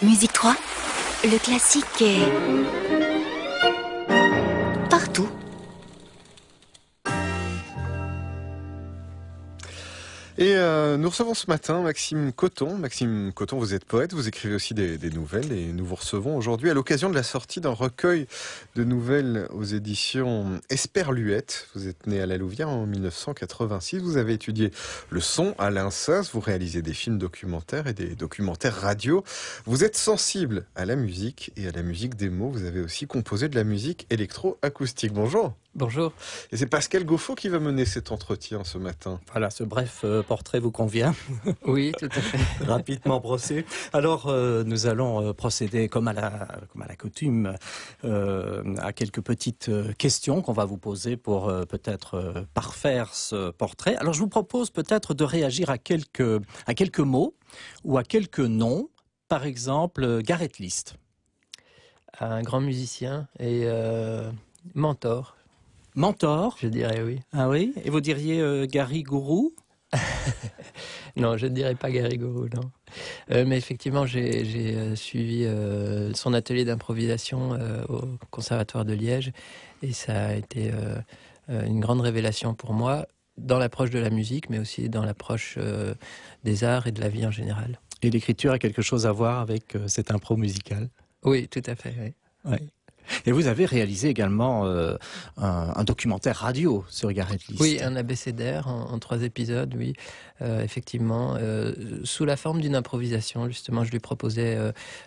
Musique 3, le classique est partout. Et nous recevons ce matin Maxime Coton. Maxime Coton, vous êtes poète, vous écrivez aussi des nouvelles et nous vous recevons aujourd'hui à l'occasion de la sortie d'un recueil de nouvelles aux éditions Esperluette. Vous êtes né à La Louvière en 1986, vous avez étudié le son à l'INSAS, vous réalisez des films documentaires et des documentaires radio. Vous êtes sensible à la musique et à la musique des mots, vous avez aussi composé de la musique électro-acoustique. Bonjour. Bonjour. Et c'est Pascal Gauffaut qui va mener cet entretien ce matin. Voilà, ce bref portrait vous convient. Oui, tout à fait. Rapidement brossé. Alors, nous allons procéder comme à la coutume à quelques petites questions qu'on va vous poser pour peut-être parfaire ce portrait. Alors, je vous propose peut-être de réagir à quelques mots ou à quelques noms. Par exemple, Gareth List. Un grand musicien et mentor, Mentor. je dirais oui. Ah oui. Et vous diriez Gary Guru? Non, je ne dirais pas Garrigou, non. Mais effectivement, j'ai suivi son atelier d'improvisation au Conservatoire de Liège et ça a été une grande révélation pour moi dans l'approche de la musique, mais aussi dans l'approche des arts et de la vie en général. Et l'écriture a quelque chose à voir avec cette impro musicale? Oui, tout à fait, oui. Ouais. Et vous avez réalisé également un documentaire radio sur Gareth List. Oui, un abécédaire en 3 épisodes, oui, effectivement, sous la forme d'une improvisation. Justement, je lui proposais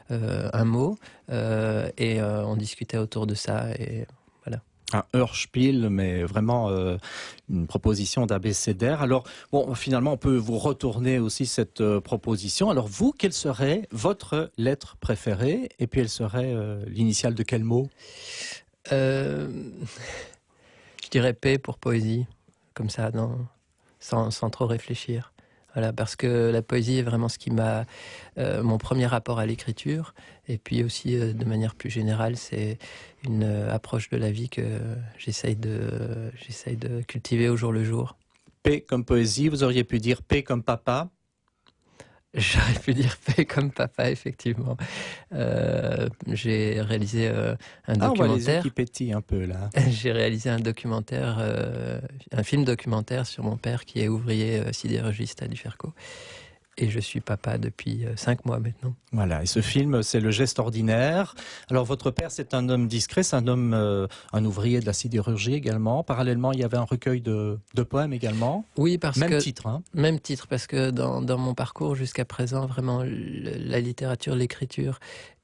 un mot et on discutait autour de ça. Et voilà. Un Hörspiel, mais vraiment une proposition d'abécédaire. Alors, bon, finalement, on peut vous retourner aussi cette proposition. Alors, vous, quelle serait votre lettre préférée? Et puis, elle serait l'initiale de quel mot? Je dirais P pour poésie, comme ça, sans trop réfléchir. Voilà, parce que la poésie est vraiment ce qui m'a mon premier rapport à l'écriture, et puis aussi de manière plus générale, c'est une approche de la vie que j'essaye de cultiver au jour le jour. P comme poésie, vous auriez pu dire P comme papa. J'aurais pu dire P comme papa, effectivement. J'ai réalisé un Ah, on voit les yeux documentaire. qui pétillent un peu là. J'ai réalisé un documentaire, un film documentaire sur mon père qui est ouvrier sidérurgiste à Duferco. Et je suis papa depuis 5 mois maintenant. Voilà, et ce film, c'est Le Geste Ordinaire. Alors, votre père, c'est un homme discret, c'est un homme, un ouvrier de la sidérurgie également. Parallèlement, il y avait un recueil de poèmes également. Oui, parce Même que titre, hein. même titre, parce que dans mon parcours jusqu'à présent, vraiment, la littérature, l'écriture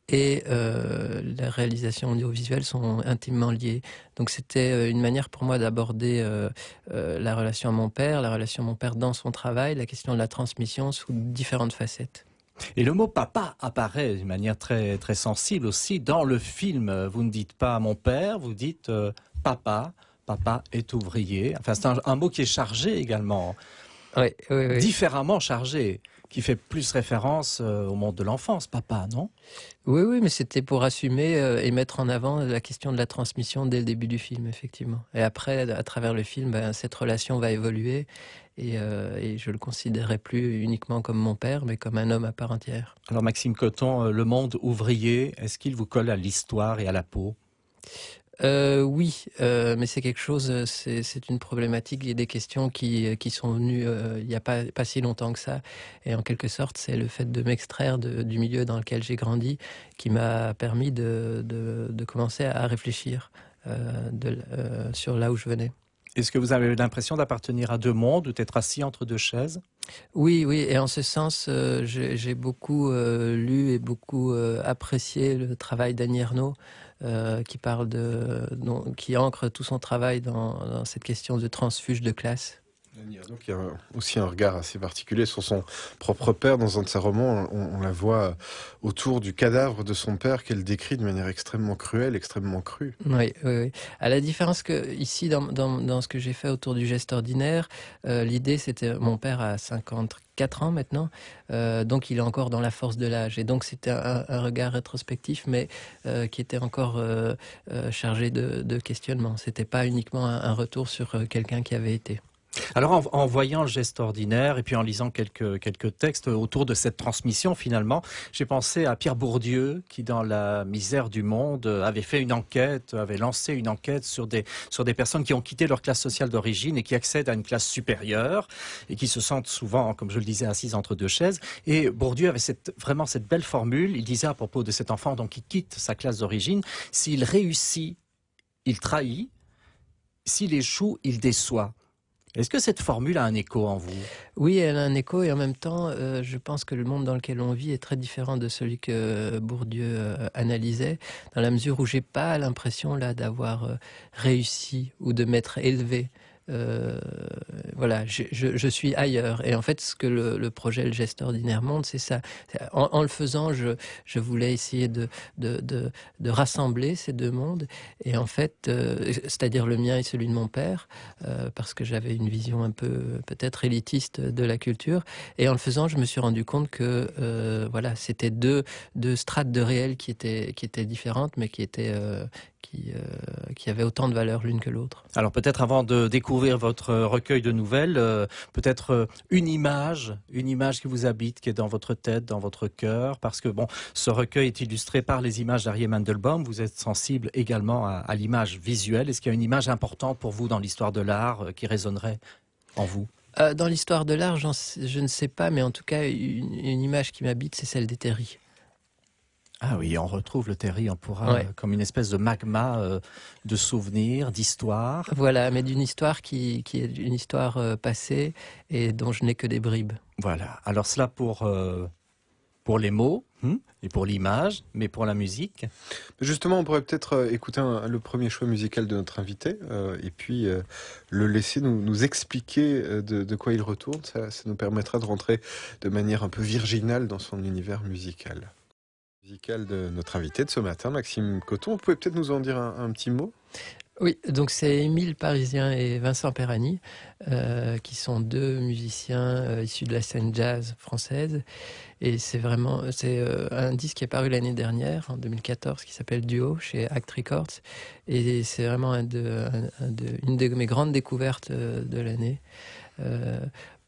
et la réalisation audiovisuelle sont intimement liées. Donc c'était une manière pour moi d'aborder la relation à mon père dans son travail, la question de la transmission sous différentes facettes. Et le mot papa apparaît d'une manière très, très sensible aussi dans le film. Vous ne dites pas mon père, vous dites papa. Papa est ouvrier. Enfin, c'est un mot qui est chargé également. Oui, oui, oui. Différemment chargé, qui fait plus référence au monde de l'enfance, papa, non? Oui, oui, mais c'était pour assumer et mettre en avant la question de la transmission dès le début du film, effectivement. Et après, à travers le film, cette relation va évoluer et je le considérais plus uniquement comme mon père, mais comme un homme à part entière. Alors Maxime Coton, le monde ouvrier, est-ce qu'il vous colle à l'histoire et à la peau? Oui, mais c'est quelque chose, c'est une problématique, il y a des questions qui sont venues il n'y a pas si longtemps que ça, et en quelque sorte c'est le fait de m'extraire du milieu dans lequel j'ai grandi qui m'a permis de commencer à réfléchir sur là où je venais. Est-ce que vous avez l'impression d'appartenir à deux mondes ou d'être assis entre deux chaises? Oui, oui, et en ce sens, j'ai beaucoup lu et beaucoup apprécié le travail d'Annie Ernaux, qui ancre tout son travail dans cette question de transfuge de classe. Donc il y a aussi un regard assez particulier sur son propre père. Dans un de ses romans, on la voit autour du cadavre de son père qu'elle décrit de manière extrêmement cruelle, extrêmement crue. Oui, oui, oui. À la différence que ici, dans ce que j'ai fait autour du geste ordinaire, l'idée c'était, mon père a 54 ans maintenant, donc il est encore dans la force de l'âge. Et donc c'était un regard rétrospectif, mais qui était encore chargé de questionnement. C'était pas uniquement un retour sur quelqu'un qui avait été. Alors en voyant le geste ordinaire et puis en lisant quelques textes autour de cette transmission finalement, j'ai pensé à Pierre Bourdieu qui dans La misère du monde avait fait une enquête, avait lancé une enquête sur des personnes qui ont quitté leur classe sociale d'origine et qui accèdent à une classe supérieure et qui se sentent souvent, comme je le disais, assises entre deux chaises. Et Bourdieu avait vraiment cette belle formule, il disait à propos de cet enfant donc qui quitte sa classe d'origine, s'il réussit, il trahit, s'il échoue, il déçoit. Est-ce que cette formule a un écho en vous? Oui, elle a un écho et en même temps, je pense que le monde dans lequel on vit est très différent de celui que Bourdieu analysait, dans la mesure où j'ai pas l'impression là d'avoir réussi ou de m'être élevé. Voilà, je suis ailleurs. Et en fait, ce que le projet Le Geste Ordinaire montre, c'est ça. En le faisant, je voulais essayer de rassembler ces deux mondes. Et en fait, c'est-à-dire le mien et celui de mon père, parce que j'avais une vision un peu peut-être élitiste de la culture. Et en le faisant, je me suis rendu compte que voilà, c'était deux strates de réel qui étaient différentes, mais qui avaient autant de valeur l'une que l'autre. Alors peut-être avant de découvrir votre recueil de nouvelles, peut-être une image qui vous habite, qui est dans votre tête, dans votre cœur, parce que bon, ce recueil est illustré par les images d'Harry Mandelbaum. Vous êtes sensible également à l'image visuelle. Est-ce qu'il y a une image importante pour vous dans l'histoire de l'art qui résonnerait en vous? Dans l'histoire de l'art, je ne sais pas, mais en tout cas, une image qui m'habite, c'est celle des terris. Ah oui, on retrouve le terri, on pourra comme une espèce de magma de souvenirs, d'histoires. Voilà, mais d'une histoire qui est une histoire passée et dont je n'ai que des bribes. Voilà, alors cela pour les mots et pour l'image, mais pour la musique. Justement, on pourrait peut-être écouter le premier choix musical de notre invité et puis le laisser nous expliquer de quoi il retourne. Ça nous permettra de rentrer de manière un peu virginale dans son univers musical. De notre invité de ce matin, Maxime Coton. Vous pouvez peut-être nous en dire un petit mot? Oui, donc c'est Émile Parisien et Vincent Perani, qui sont deux musiciens issus de la scène jazz française. Et c'est un disque qui est paru l'année dernière, en 2014, qui s'appelle Duo, chez Act Records. Et c'est vraiment une de mes grandes découvertes de l'année.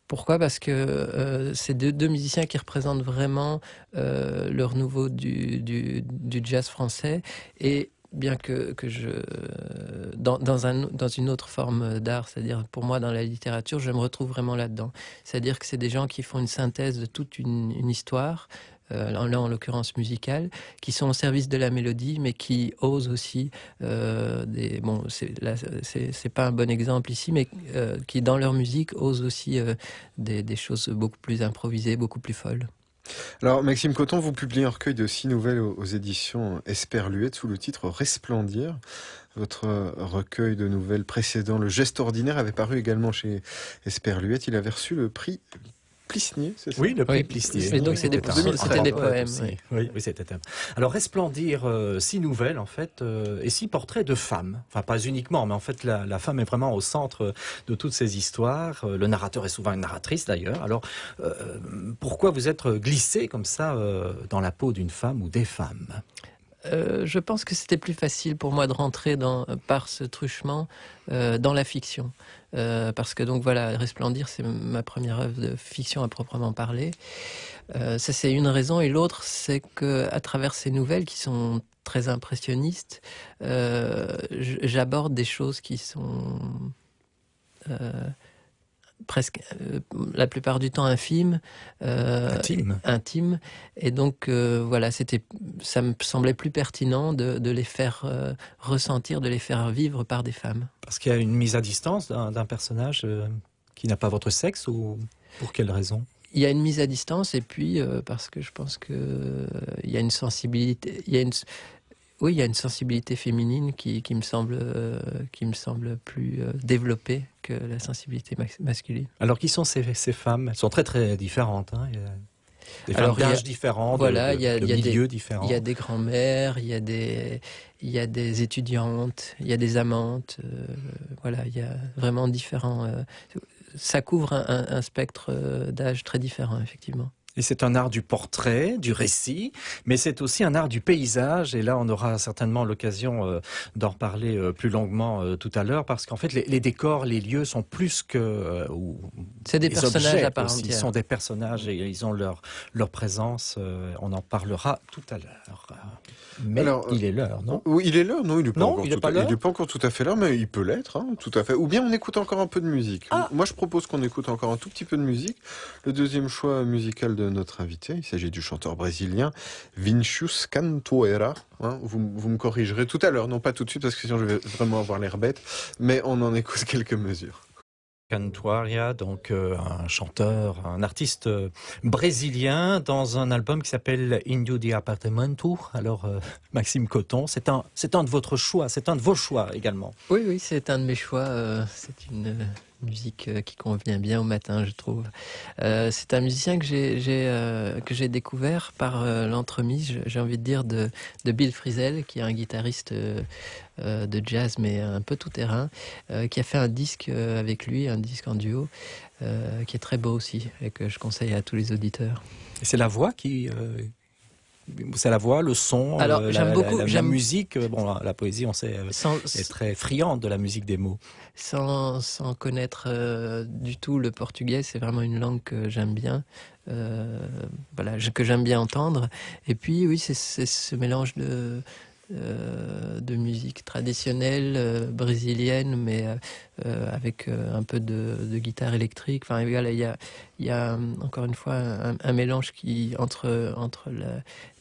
Pourquoi? Parce que c'est deux musiciens qui représentent vraiment le renouveau du jazz français. Et bien que dans une autre forme d'art, c'est-à-dire pour moi dans la littérature, je me retrouve vraiment là-dedans. C'est-à-dire que c'est des gens qui font une synthèse de toute une histoire, là en l'occurrence musicale, qui sont au service de la mélodie, mais qui osent aussi c'est pas un bon exemple ici, mais qui dans leur musique osent aussi des choses beaucoup plus improvisées, beaucoup plus folles. Alors, Maxime Coton, vous publiez un recueil de 6 nouvelles aux éditions Esperluette sous le titre Resplendir. Votre recueil de nouvelles précédent, Le Geste Ordinaire, avait paru également chez Esperluette. Il avait reçu le prix Plisnier, c'est ça? Oui, le prix Plisnier. Et donc c'était des poèmes. Oui, c'était. Alors Resplendir, 6 nouvelles en fait, et 6 portraits de femmes. Enfin pas uniquement, mais en fait la femme est vraiment au centre de toutes ces histoires. Le narrateur est souvent une narratrice d'ailleurs. Alors pourquoi vous êtes glissé comme ça dans la peau d'une femme ou des femmes? Je pense que c'était plus facile pour moi de rentrer par ce truchement dans la fiction. Parce que donc voilà, Resplendir, c'est ma première œuvre de fiction à proprement parler. Ça c'est une raison, et l'autre c'est que à travers ces nouvelles qui sont très impressionnistes, j'aborde des choses qui sont presque la plupart du temps intimes, et donc voilà, ça me semblait plus pertinent de les faire ressentir, de les faire vivre par des femmes. Parce qu'il y a une mise à distance d'un personnage qui n'a pas votre sexe, ou pour quelle raison? Il y a une mise à distance, et puis parce que je pense que il y a une sensibilité, il y a une sensibilité féminine qui me semble plus développée que la sensibilité masculine. Alors qui sont ces femmes? Elles sont très très différentes. Hein. Il y a des femmes d'âge différents, voilà, de milieux différents. Il y a des grands-mères, il y a des étudiantes, il y a des amantes. Voilà, il y a vraiment différents. Ça couvre un spectre d'âge très différent, effectivement. Et c'est un art du portrait, du récit, mais c'est aussi un art du paysage. Et là, on aura certainement l'occasion d'en reparler plus longuement tout à l'heure, parce qu'en fait, les décors, les lieux sont plus que c'est des personnages à part aussi. entière. Ils sont des personnages et ils ont leur présence. On en parlera tout à l'heure. Mais alors, il est l'heure, non? Oui, il est l'heure, non, il n'est pas, pas encore tout à fait l'heure, mais il peut l'être, hein, tout à fait. Ou bien on écoute encore un peu de musique. Ah. Moi, je propose qu'on écoute encore un tout petit peu de musique. Le deuxième choix musical de notre invité, il s'agit du chanteur brésilien Vinícius Cantueira. Hein, vous me corrigerez tout à l'heure, non pas tout de suite, parce que sinon je vais vraiment avoir l'air bête, mais on en écoute quelques mesures. Cantuaria, donc un chanteur, un artiste brésilien dans un album qui s'appelle Índio de Apartamento. Alors Maxime Coton, c'est un de votre choix, c'est un de vos choix également. Oui, c'est un de mes choix. C'est une musique qui convient bien au matin, je trouve. C'est un musicien que j'ai découvert par l'entremise, j'ai envie de dire, de Bill Frisell, qui est un guitariste de jazz, mais un peu tout terrain, qui a fait un disque avec lui, un disque en duo, qui est très beau aussi, et que je conseille à tous les auditeurs. Et c'est la voix qui... C'est la voix, le son, alors, j'aime beaucoup, la musique. Bon, la poésie, on sait, est très friande de la musique des mots. Sans connaître du tout le portugais, c'est vraiment une langue que j'aime bien, que j'aime bien entendre. Et puis, oui, c'est ce mélange de musique traditionnelle brésilienne, mais avec un peu de guitare électrique. Enfin, il y a encore une fois un mélange entre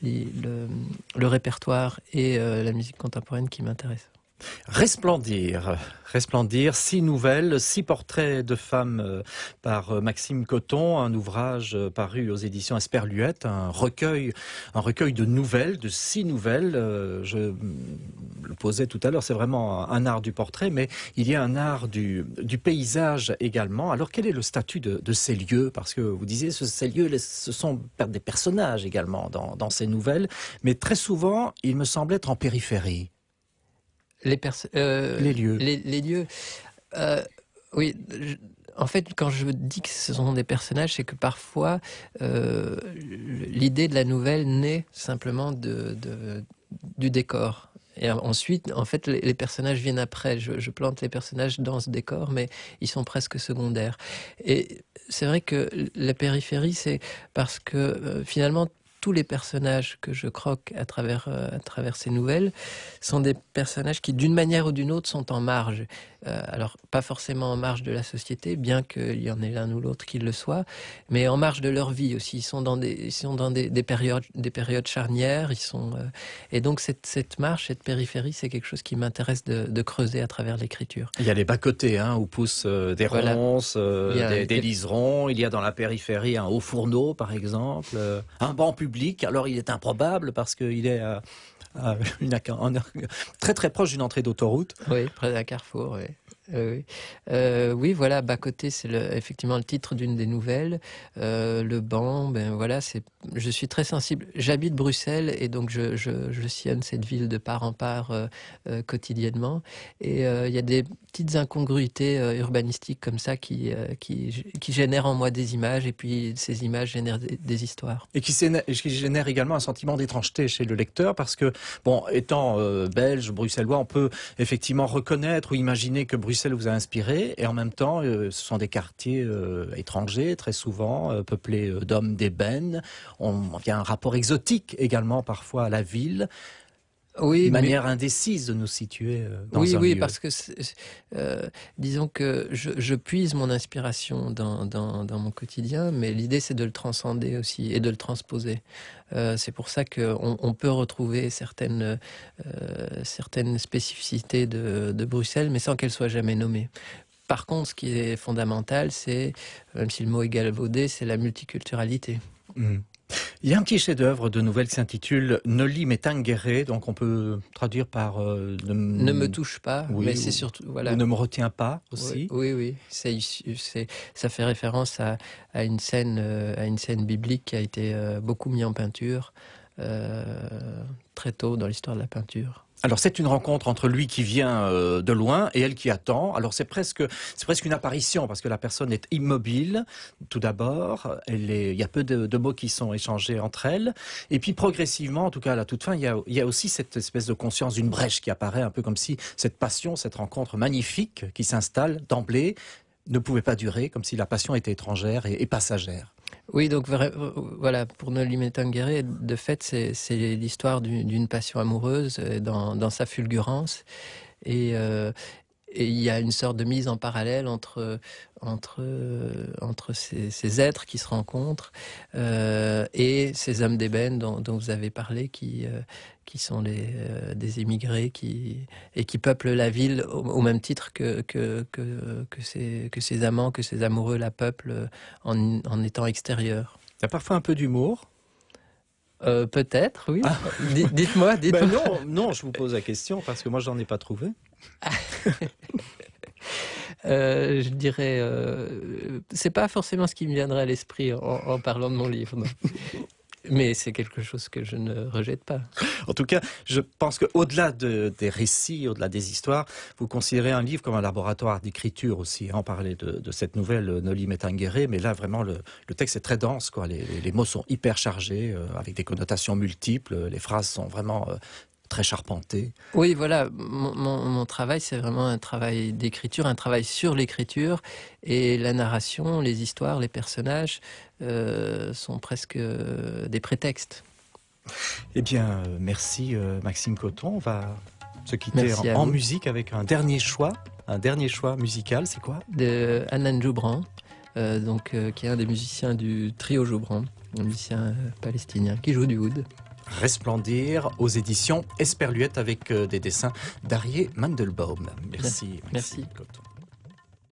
le répertoire et la musique contemporaine qui m'intéresse. Resplendir, 6 nouvelles, 6 portraits de femmes par Maxime Coton, un ouvrage paru aux éditions Esperluette, un recueil de nouvelles, de 6 nouvelles. Je le posais tout à l'heure, c'est vraiment un art du portrait, mais il y a un art du paysage également. Alors quel est le statut de ces lieux? Parce que vous disiez, ces lieux, ce sont des personnages également dans ces nouvelles, mais très souvent, il me semble être en périphérie. Les lieux. Les lieux. Oui. En fait, quand je dis que ce sont des personnages, c'est que parfois l'idée de la nouvelle naît simplement du décor. Et ensuite, en fait, les personnages viennent après. Je plante les personnages dans ce décor, mais ils sont presque secondaires. Et c'est vrai que la périphérie, c'est parce que finalement, tous les personnages que je croque à travers ces nouvelles sont des personnages qui, d'une manière ou d'une autre, sont en marge. Alors, pas forcément en marge de la société, bien qu'il y en ait l'un ou l'autre qui le soit, mais en marge de leur vie aussi. Ils sont dans des périodes charnières. Et donc, cette marge, cette périphérie, c'est quelque chose qui m'intéresse de creuser à travers l'écriture. Il y a les bas-côtés, où poussent des ronces, des liserons. Il y a dans la périphérie un haut fourneau, par exemple, un banc public. Alors, il est improbable parce qu'il est très très proche d'une entrée d'autoroute. Oui, près d'un carrefour, oui. Oui, voilà, bas-côté, c'est effectivement le titre d'une des nouvelles. Le banc, je suis très sensible. J'habite Bruxelles et donc je sillonne cette ville de part en part quotidiennement. Et il y a des petites incongruités urbanistiques comme ça qui génèrent en moi des images, et puis ces images génèrent des histoires. Et qui génèrent également un sentiment d'étrangeté chez le lecteur, parce que, bon, étant belge, bruxellois, on peut effectivement reconnaître ou imaginer que Bruxelles vous a inspiré, et en même temps, ce sont des quartiers étrangers, très souvent, peuplés d'hommes d'ébène. Il y a un rapport exotique également parfois à la ville. Oui, une manière indécise de nous situer dans un lieu. Oui, parce que disons que je puise mon inspiration dans mon quotidien, mais l'idée c'est de le transcender aussi et de le transposer. C'est pour ça qu'on peut retrouver certaines spécificités de Bruxelles, mais sans qu'elles soient jamais nommées. Par contre, ce qui est fondamental, c'est, même si le mot est galvaudé, c'est la multiculturalité. Il y a un petit chef-d'œuvre de nouvelles qui s'intitule Noli me tangere, donc on peut traduire par ne me touche pas, mais c'est surtout voilà. Ou ne me retiens pas aussi. Oui. Ça fait référence à une scène biblique qui a été beaucoup mise en peinture. très tôt dans l'histoire de la peinture. Alors c'est une rencontre entre lui qui vient de loin et elle qui attend. Alors c'est presque une apparition parce que la personne est immobile tout d'abord. Il y a peu de mots qui sont échangés entre elles. Et puis progressivement, en tout cas à la toute fin, il y a aussi cette espèce de conscience d'une brèche qui apparaît un peu comme si cette passion, cette rencontre magnifique qui s'installe d'emblée ne pouvait pas durer, comme si la passion était étrangère et passagère. Oui, donc voilà, pour Noli Tangere, de fait, c'est l'histoire d'une passion amoureuse dans sa fulgurance. Et il y a une sorte de mise en parallèle entre ces êtres qui se rencontrent et ces hommes d'ébène dont vous avez parlé, qui sont des émigrés qui peuplent la ville au même titre que ces amants, que ces amoureux la peuplent en étant extérieurs. Il y a parfois un peu d'humour. Peut-être, oui. Ah. Dites-moi. Ben non, je vous pose la question parce que moi, j'en ai pas trouvé. Je dirais, c'est pas forcément ce qui me viendrait à l'esprit en parlant de mon livre, non. Mais c'est quelque chose que je ne rejette pas. En tout cas, je pense qu'au-delà des récits, au-delà des histoires, vous considérez un livre comme un laboratoire d'écriture aussi. On parlait de cette nouvelle Noli Tangere, mais là vraiment le texte est très dense, quoi. Les mots sont hyper chargés, avec des connotations multiples. Les phrases sont vraiment très charpentées. Oui, voilà. Mon travail, c'est vraiment un travail d'écriture, un travail sur l'écriture. Et la narration, les histoires, les personnages sont presque des prétextes. Eh bien, merci Maxime Coton. On va se quitter en musique avec un dernier choix musical. C'est quoi? De Hanan Joubran, qui est un des musiciens du trio Joubran, un musicien palestinien qui joue du oud. Resplendir aux éditions Esperluette avec des dessins d'Arié Mandelbaum. Merci. Merci. Coton.